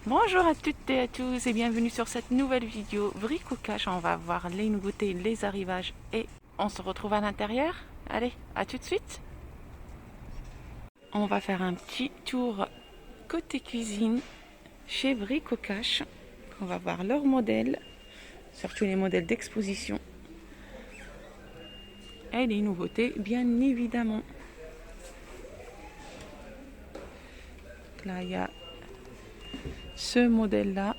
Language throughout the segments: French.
Bonjour à toutes et à tous et bienvenue sur cette nouvelle vidéo bricolage. On va voir les nouveautés, les arrivages et on se retrouve à l'intérieur. Allez, à tout de suite. On va faire un petit tour côté cuisine chez Bricocash. On va voir leurs modèles, surtout les modèles d'exposition et les nouveautés bien évidemment. Là il y a ce modèle là.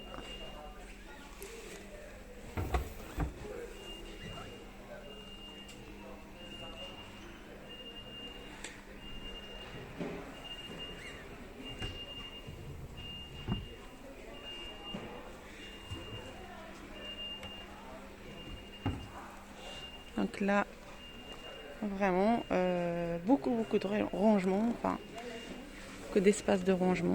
Donc là, vraiment, beaucoup de rangement, enfin, que d'espace de rangement.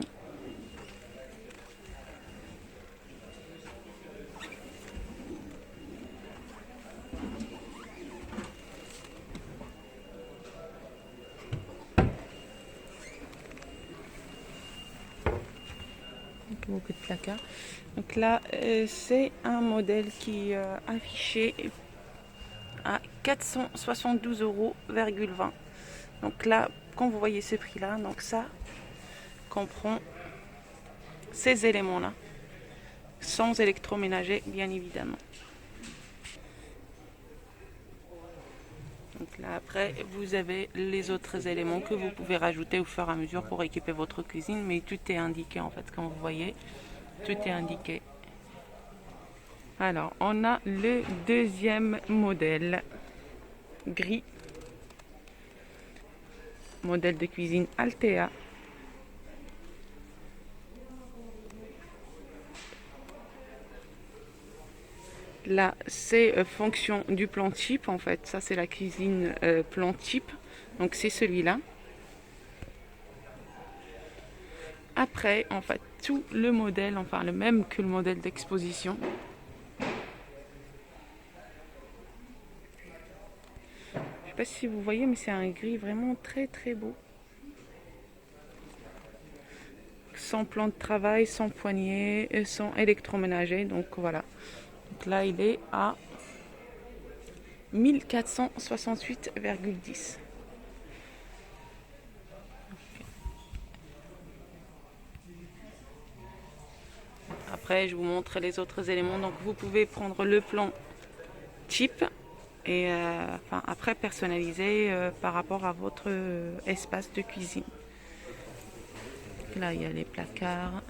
Donc, beaucoup de placards. Donc là, c'est un modèle qui est affiché à 472,20 €. Donc là, quand vous voyez ce prix-là, donc ça comprend ces éléments-là, sans électroménager, bien évidemment. Donc là, après, vous avez les autres éléments que vous pouvez rajouter au fur et à mesure pour équiper votre cuisine, mais tout est indiqué en fait, comme vous voyez, tout est indiqué. Alors, on a le deuxième modèle, gris, modèle de cuisine Altea. Là, c'est fonction du plan type en fait. Ça, c'est la cuisine plan type. Donc, c'est celui-là. Après, en fait, tout le modèle, enfin le même que le modèle d'exposition. Je ne sais pas si vous voyez, mais c'est un gris vraiment très beau. Sans plan de travail, sans poignée, sans électroménager. Donc voilà. Donc là, il est à 1468,10 €. Après, je vous montre les autres éléments. Donc, vous pouvez prendre le plan type et enfin, après personnaliser par rapport à votre espace de cuisine. Là, il y a les placards.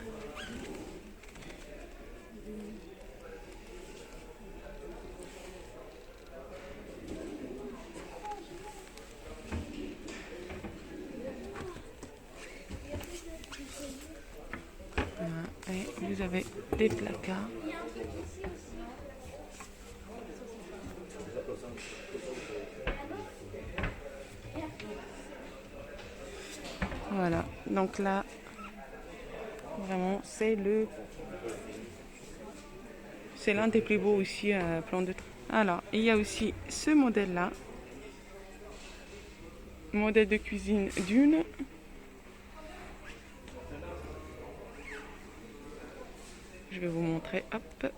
Et vous avez des placards. Voilà, donc là, vraiment, c'est l'un des plus beaux aussi plans de travail. Alors, il y a aussi ce modèle-là, modèle de cuisine Dune. Je vais vous montrer, hop.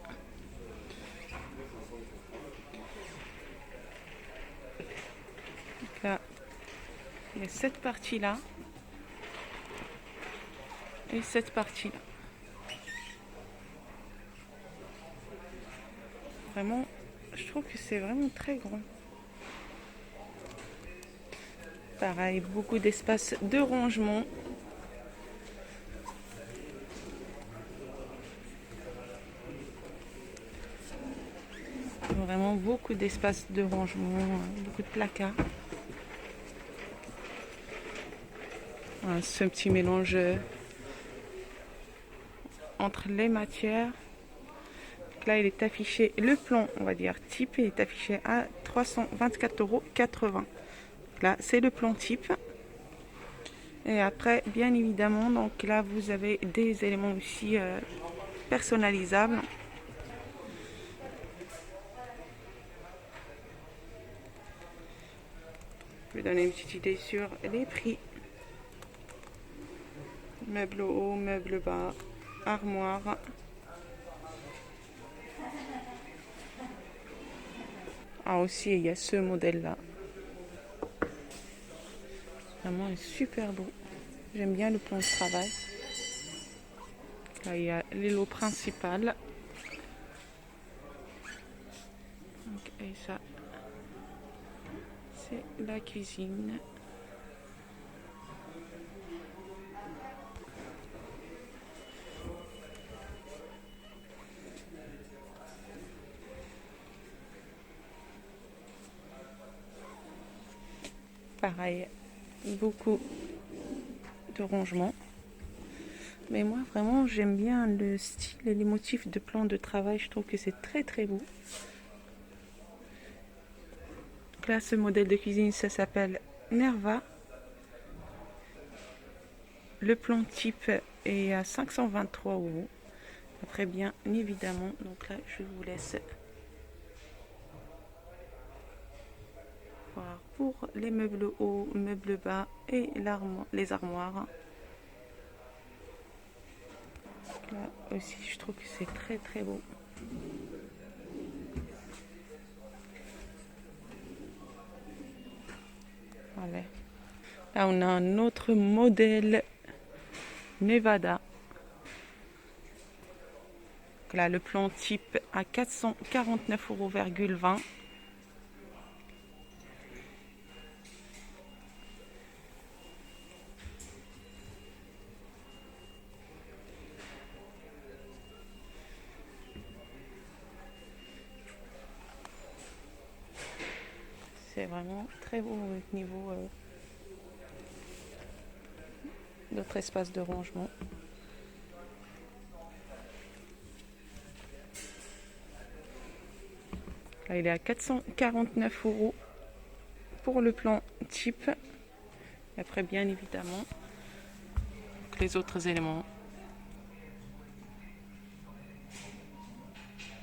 Donc là, il y a cette partie-là et cette partie-là. Vraiment, je trouve que c'est vraiment très grand. Pareil, beaucoup d'espace de rangement. Vraiment beaucoup d'espace de rangement, beaucoup de placards. Voilà, ce petit mélange entre les matières. Donc là, il est affiché, le plan, on va dire type, il est affiché à 324,80 €. Là, c'est le plan type. Et après, bien évidemment, donc là, vous avez des éléments aussi personnalisables. Je vais donner une petite idée sur les prix. Meubles haut, meubles bas, armoire. Ah aussi, il y a ce modèle-là. Vraiment, il est super beau. J'aime bien le plan de travail. Là, il y a l'îlot principal. Donc, et ça, c'est la cuisine. Pareil, beaucoup de rangements. Mais moi, vraiment, j'aime bien le style et les motifs de plan de travail. Je trouve que c'est très très beau. Donc là, ce modèle de cuisine, ça s'appelle Nerva. Le plan type est à 523 €. Après, bien évidemment, donc là, je vous laisse voir pour les meubles hauts, meubles bas et les armoires. Là aussi, je trouve que c'est très très beau. Voilà. Là, on a un autre modèle Nevada. Là, le plan type à 449,20 €. C'est vraiment très beau au niveau d'autres espaces de rangement. Là, il est à 449 € pour le plan type. Et après, bien évidemment, les autres éléments.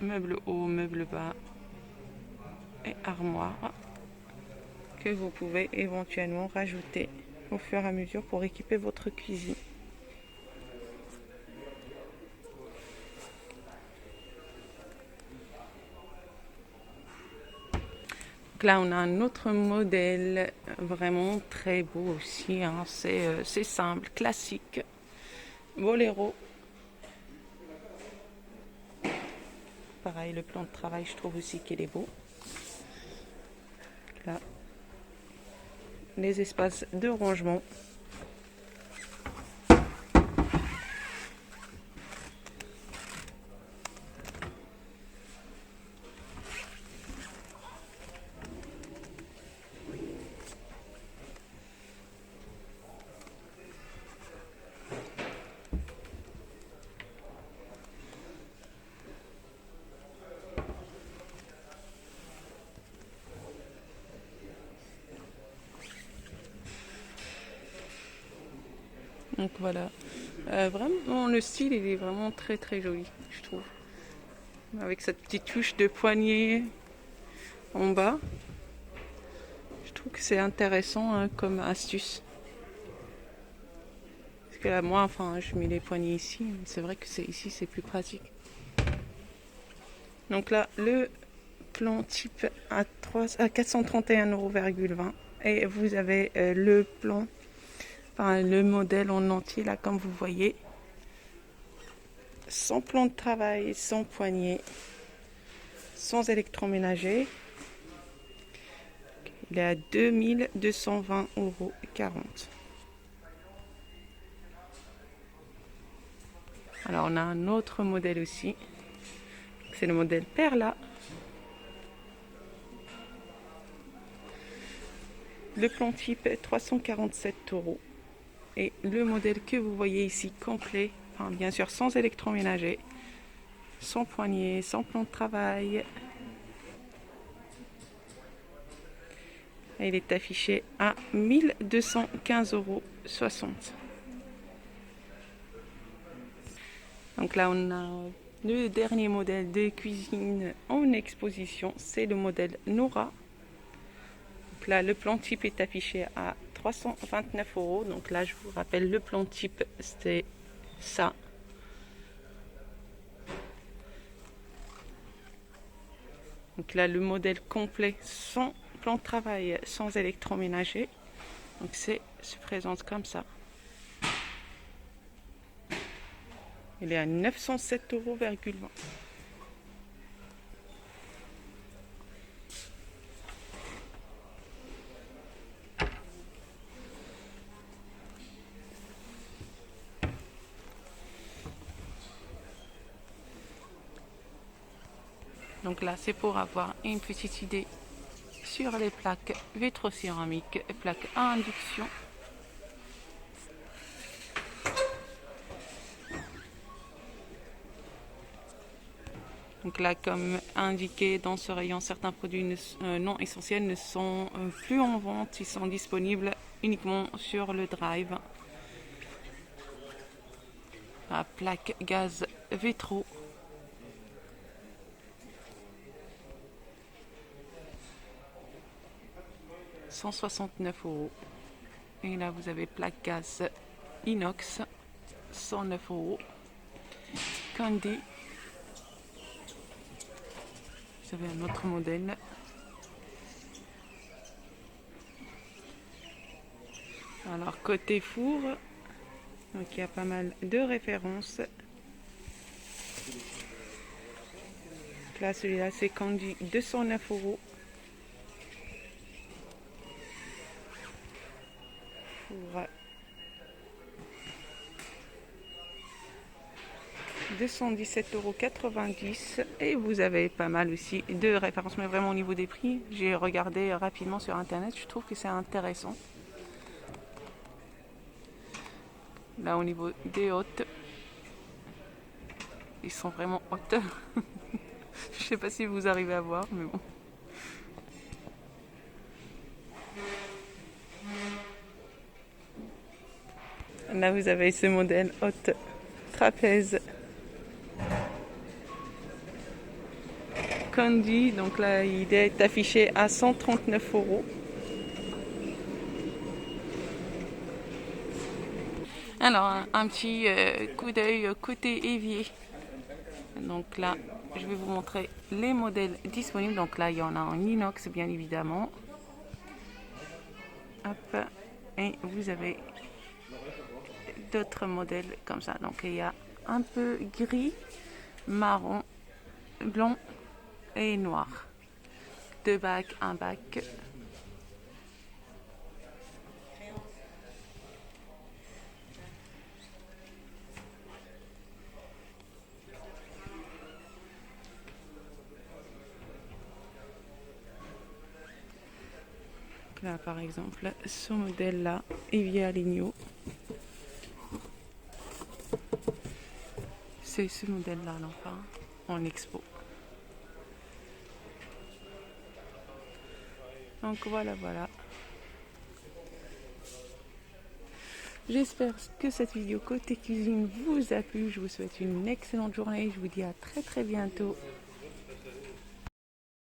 Meubles hauts, meubles bas et armoire que vous pouvez éventuellement rajouter au fur et à mesure pour équiper votre cuisine. Donc là, on a un autre modèle vraiment très beau aussi. Hein. C'est simple, classique. Bolero. Pareil, le plan de travail, je trouve aussi qu'il est beau. Là, les espaces de rangement. Donc voilà, vraiment le style il est vraiment très très joli, je trouve. Avec cette petite touche de poignée en bas, je trouve que c'est intéressant hein, comme astuce. Parce que là, moi, enfin, je mets les poignées ici, mais c'est vrai que ici c'est plus pratique. Donc là, le plan type à 431,20 € et vous avez le plan. Enfin, le modèle en entier, là, comme vous voyez, sans plan de travail, sans poignée, sans électroménager. Il est à 2220,40 €. Alors, on a un autre modèle aussi. C'est le modèle Perla. Le plan type est 347 €. Et le modèle que vous voyez ici complet, enfin, bien sûr sans électroménager, sans poignée, sans plan de travail. Et il est affiché à 1215,60 €. Donc là on a le dernier modèle de cuisine en exposition, c'est le modèle Nora. Donc là le plan type est affiché à 329 €. Donc là je vous rappelle le plan type c'est ça. Donc là, le modèle complet sans plan de travail, sans électroménager. Donc se présente comme ça. Il est à 907,20 €. Donc là, c'est pour avoir une petite idée sur les plaques vitrocéramiques et plaques à induction. Donc là, comme indiqué dans ce rayon, certains produits non essentiels ne sont plus en vente. Ils sont disponibles uniquement sur le Drive. La plaque gaz Vétro. « 169 €. Et là, vous avez plaque gaz inox, 109 €. Candy. Vous avez un autre modèle. Alors, côté four, donc il y a pas mal de références. Là, celui-là, c'est Candy, 209 €. Pour 217,90 €. Et vous avez pas mal aussi de références, mais vraiment au niveau des prix, j'ai regardé rapidement sur internet, je trouve que c'est intéressant. Là, au niveau des hautes, ils sont vraiment hautes. Je sais pas si vous arrivez à voir, mais bon. Là, vous avez ce modèle haute trapèze Candy. Donc là, il est affiché à 139 €. Alors, un petit coup d'œil côté évier. Donc là, je vais vous montrer les modèles disponibles. Donc là, il y en a en inox, bien évidemment. Hop. Et vous avez d'autres modèles comme ça. Donc il y a un peu gris, marron, blanc et noir. 2 bacs, un bac. Là, par exemple, ce modèle-là, évier à Ligno. C'est ce modèle-là, enfin, en expo. Donc voilà. J'espère que cette vidéo côté cuisine vous a plu. Je vous souhaite une excellente journée. Je vous dis à très bientôt.